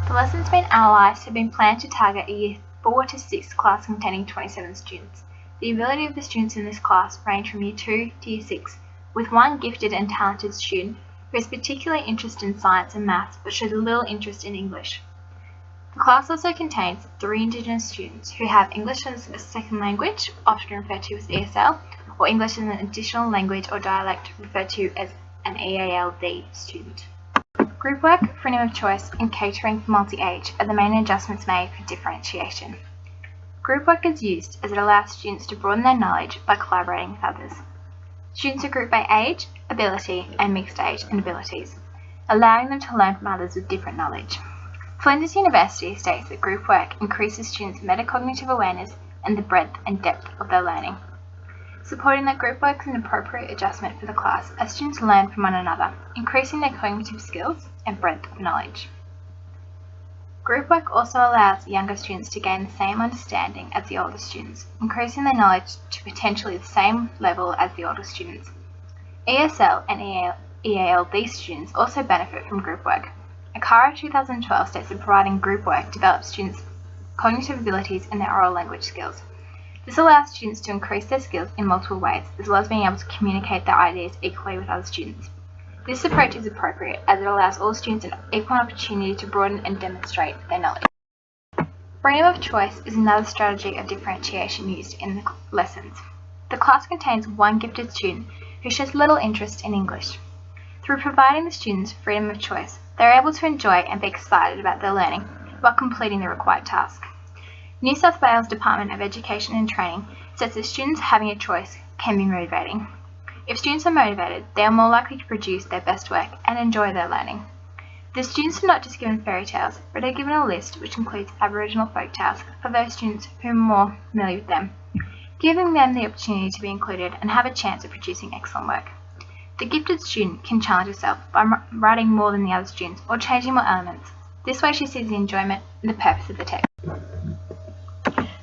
The lessons being analysed have been planned to target a Year 4 to 6 class containing 27 students. The ability of the students in this class range from Year 2 to Year 6, with one gifted and talented student who is particularly interested in science and maths but shows little interest in English. The class also contains 3 Indigenous students who have English as a second language, often referred to as ESL, or English as an additional language or dialect, referred to as an EALD student. Group work, freedom of choice, and catering for multi-age are the main adjustments made for differentiation. Group work is used as it allows students to broaden their knowledge by collaborating with others. Students are grouped by age, ability, and mixed age and abilities, allowing them to learn from others with different knowledge. Flinders University states that group work increases students' metacognitive awareness and the breadth and depth of their learning. Supporting that group work is an appropriate adjustment for the class as students learn from one another, increasing their cognitive skills and breadth of knowledge. Group work also allows younger students to gain the same understanding as the older students, increasing their knowledge to potentially the same level as the older students. ESL and EALD students also benefit from group work. ACARA 2012 states that providing group work develops students' cognitive abilities and their oral language skills. This allows students to increase their skills in multiple ways, as well as being able to communicate their ideas equally with other students. This approach is appropriate as it allows all students an equal opportunity to broaden and demonstrate their knowledge. Freedom of choice is another strategy of differentiation used in the lessons. The class contains one gifted student who shows little interest in English. Through providing the students freedom of choice, they are able to enjoy and be excited about their learning while completing the required task. New South Wales Department of Education and Training says that students having a choice can be motivating. If students are motivated, they are more likely to produce their best work and enjoy their learning. The students are not just given fairy tales, but are given a list which includes Aboriginal folk tales for those students who are more familiar with them, giving them the opportunity to be included and have a chance of producing excellent work. The gifted student can challenge herself by writing more than the other students or changing more elements. This way she sees the enjoyment and the purpose of the text.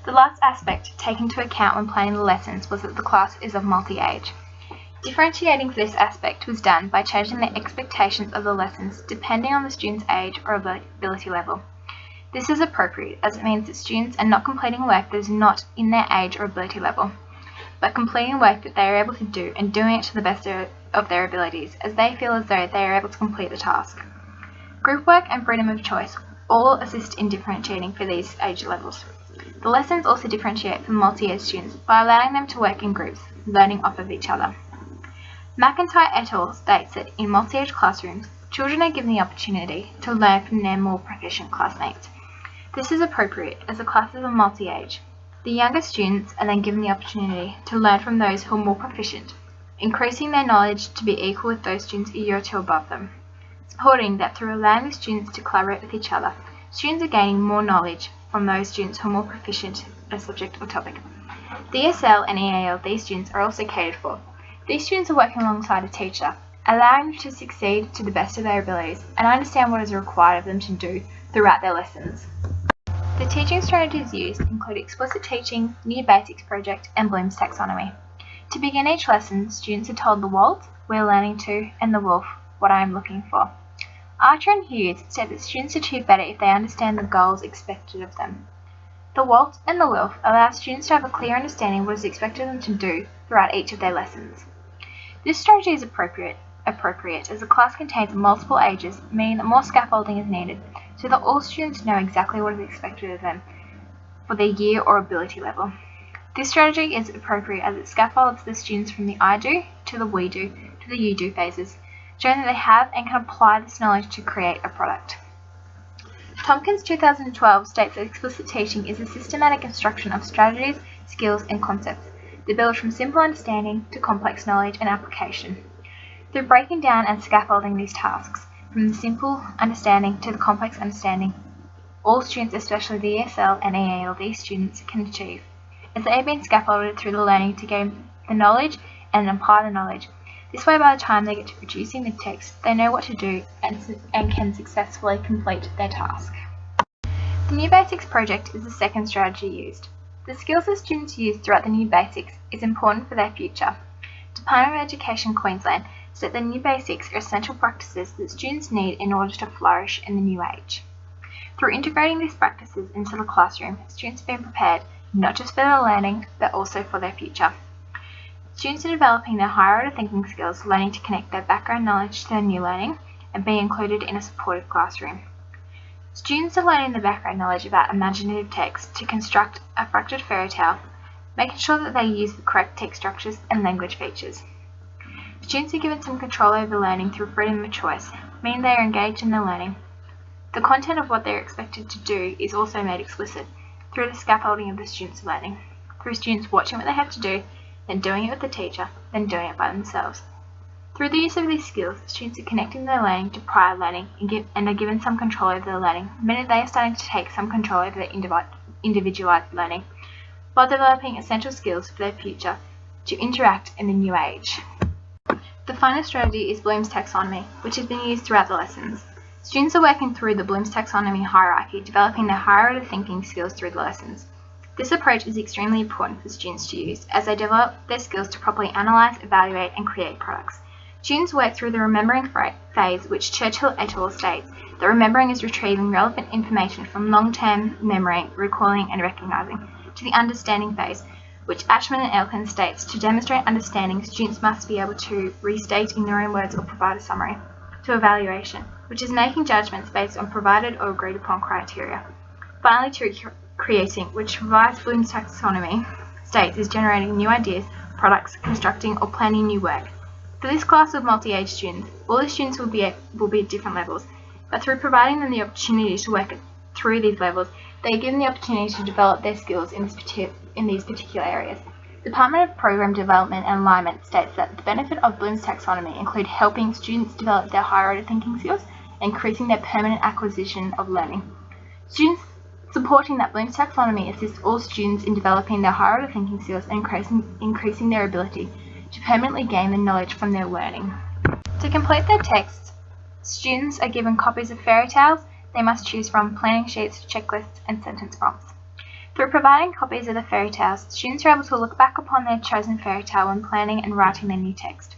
The last aspect taken into account when planning the lessons was that the class is of multi-age. Differentiating for this aspect was done by changing the expectations of the lessons depending on the student's age or ability level. This is appropriate as it means that students are not completing work that is not in their age or ability level, but completing work that they are able to do and doing it to the best of their abilities as they feel as though they are able to complete the task. Group work and freedom of choice all assist in differentiating for these age levels. The lessons also differentiate from multi-age students by allowing them to work in groups, learning off of each other. McIntyre et al. States that in multi-age classrooms, children are given the opportunity to learn from their more proficient classmates. This is appropriate as the classes are multi-age. The younger students are then given the opportunity to learn from those who are more proficient, increasing their knowledge to be equal with those students a year or two above them. Supporting that through allowing the students to collaborate with each other, students are gaining more knowledge from those students who are more proficient at a subject or topic. The ESL and EALD students are also catered for. These students are working alongside a teacher, allowing them to succeed to the best of their abilities and understand what is required of them to do throughout their lessons. The teaching strategies used include explicit teaching, New Basics project, and Bloom's taxonomy. To begin each lesson, students are told the Walt, we're learning to, and the Wolf, what I am looking for. Archer and Hughes said that students achieve better if they understand the goals expected of them. The Walt and the Wolf allow students to have a clear understanding of what is expected of them to do throughout each of their lessons. This strategy is appropriate as the class contains multiple ages, meaning that more scaffolding is needed so that all students know exactly what is expected of them for their year or ability level. This strategy is appropriate as it scaffolds the students from the I do to the we do to the you do phases, showing that they have and can apply this knowledge to create a product. Tompkins 2012 states that explicit teaching is a systematic instruction of strategies, skills, and concepts that build from simple understanding to complex knowledge and application. Through breaking down and scaffolding these tasks, from the simple understanding to the complex understanding, all students, especially the ESL and EALD students, can achieve, as they have been scaffolded through the learning to gain the knowledge and apply the knowledge. This way, by the time they get to producing the text, they know what to do and can successfully complete their task. The New Basics project is the second strategy used. The skills that students use throughout the New Basics is important for their future. Department of Education Queensland said the New Basics are essential practices that students need in order to flourish in the new age. Through integrating these practices into the classroom, students have been prepared not just for their learning, but also for their future. Students are developing their higher order thinking skills, learning to connect their background knowledge to their new learning, and be included in a supportive classroom. Students are learning the background knowledge about imaginative text to construct a fractured fairy tale, making sure that they use the correct text structures and language features. Students are given some control over learning through freedom of choice, meaning they are engaged in their learning. The content of what they are expected to do is also made explicit through the scaffolding of the students' learning, through students watching what they have to do, then doing it with the teacher, then doing it by themselves. Through the use of these skills, students are connecting their learning to prior learning and are given some control over their learning, meaning they are starting to take some control over their individualized learning, while developing essential skills for their future to interact in the new age. The final strategy is Bloom's taxonomy, which has been used throughout the lessons. Students are working through the Bloom's taxonomy hierarchy, developing their higher order thinking skills through the lessons. This approach is extremely important for students to use as they develop their skills to properly analyse, evaluate and create products. Students work through the remembering phase, which Churchill et al. States that remembering is retrieving relevant information from long-term memory, recalling and recognising, to the understanding phase, which Ashman and Elkin states to demonstrate understanding, students must be able to restate in their own words or provide a summary, to evaluation, which is making judgments based on provided or agreed upon criteria. Finally, to creating, which provides Bloom's taxonomy states is generating new ideas, products, constructing or planning new work. For this class of multi-age students, all the students will be at different levels, but through providing them the opportunity to work through these levels, they are given the opportunity to develop their skills in these particular areas. The Department of Program Development and Alignment states that the benefit of Bloom's taxonomy include helping students develop their higher order thinking skills and increasing their permanent acquisition of learning. Students supporting that Bloom's taxonomy assists all students in developing their higher order thinking skills and increasing their ability to permanently gain the knowledge from their learning. To complete their texts, students are given copies of fairy tales they must choose from, planning sheets, checklists, and sentence prompts. Through providing copies of the fairy tales, students are able to look back upon their chosen fairy tale when planning and writing their new text.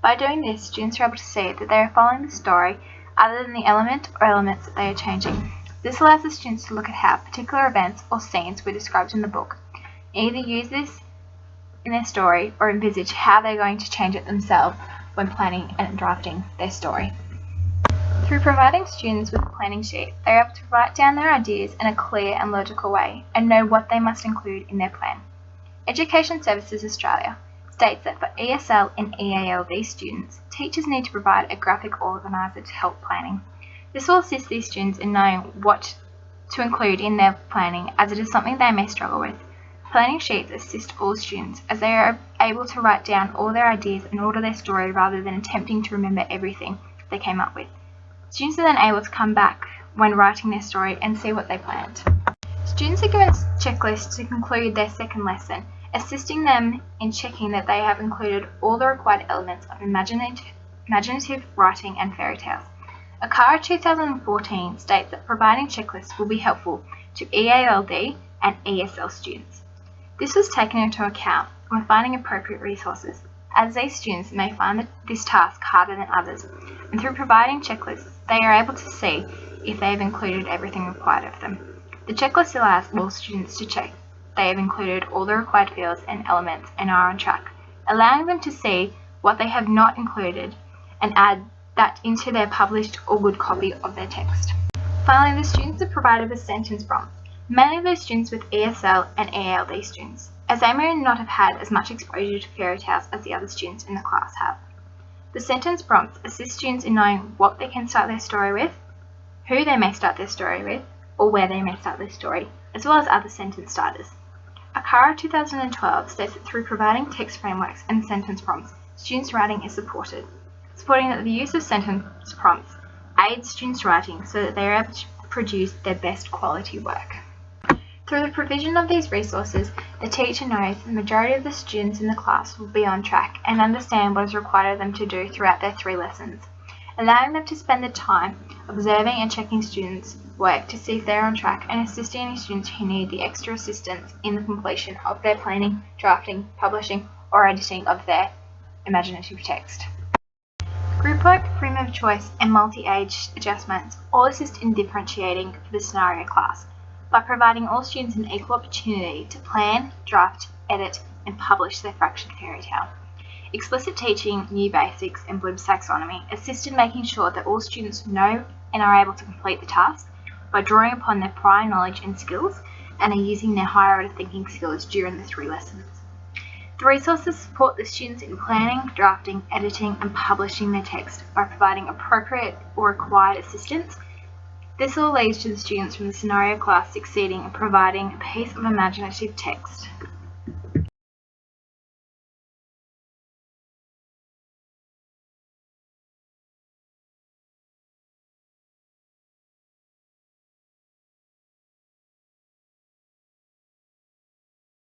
By doing this, students are able to see that they are following the story other than the element or elements that they are changing. This allows the students to look at how particular events or scenes were described in the book, and either use this in their story or envisage how they're going to change it themselves when planning and drafting their story. Through providing students with a planning sheet, they are able to write down their ideas in a clear and logical way and know what they must include in their plan. Education Services Australia states that for ESL and EALD students, teachers need to provide a graphic organiser to help planning. This will assist these students in knowing what to include in their planning, as it is something they may struggle with. Planning sheets assist all students as they are able to write down all their ideas and order their story rather than attempting to remember everything they came up with. Students are then able to come back when writing their story and see what they planned. Students are given checklists to conclude their second lesson, assisting them in checking that they have included all the required elements of imaginative writing and fairy tales. ACARA 2014 states that providing checklists will be helpful to EALD and ESL students. This was taken into account when finding appropriate resources, as these students may find this task harder than others, and through providing checklists, they are able to see if they have included everything required of them. The checklist allows all students to check they have included all the required fields and elements and are on track, allowing them to see what they have not included and add that into their published or good copy of their text. Finally, the students are provided with sentence prompts, mainly those students with ESL and EALD students, as they may not have had as much exposure to fairy tales as the other students in the class have. The sentence prompts assist students in knowing what they can start their story with, who they may start their story with, or where they may start their story, as well as other sentence starters. ACARA 2012 states that through providing text frameworks and sentence prompts, students' writing is supporting that the use of sentence prompts aids students' writing so that they are able to produce their best quality work. Through the provision of these resources, the teacher knows the majority of the students in the class will be on track and understand what is required of them to do throughout their 3 lessons, allowing them to spend the time observing and checking students' work to see if they are on track and assisting any students who need the extra assistance in the completion of their planning, drafting, publishing, or editing of their imaginative text. Group work, freedom of choice, and multi-age adjustments all assist in differentiating for the scenario class by providing all students an equal opportunity to plan, draft, edit, and publish their fraction fairy tale. Explicit teaching, new basics, and Bloom's taxonomy assist in making sure that all students know and are able to complete the task by drawing upon their prior knowledge and skills and are using their higher order thinking skills during the 3 lessons. The resources support the students in planning, drafting, editing, and publishing their text by providing appropriate or required assistance. This all leads to the students from the scenario class succeeding in providing a piece of imaginative text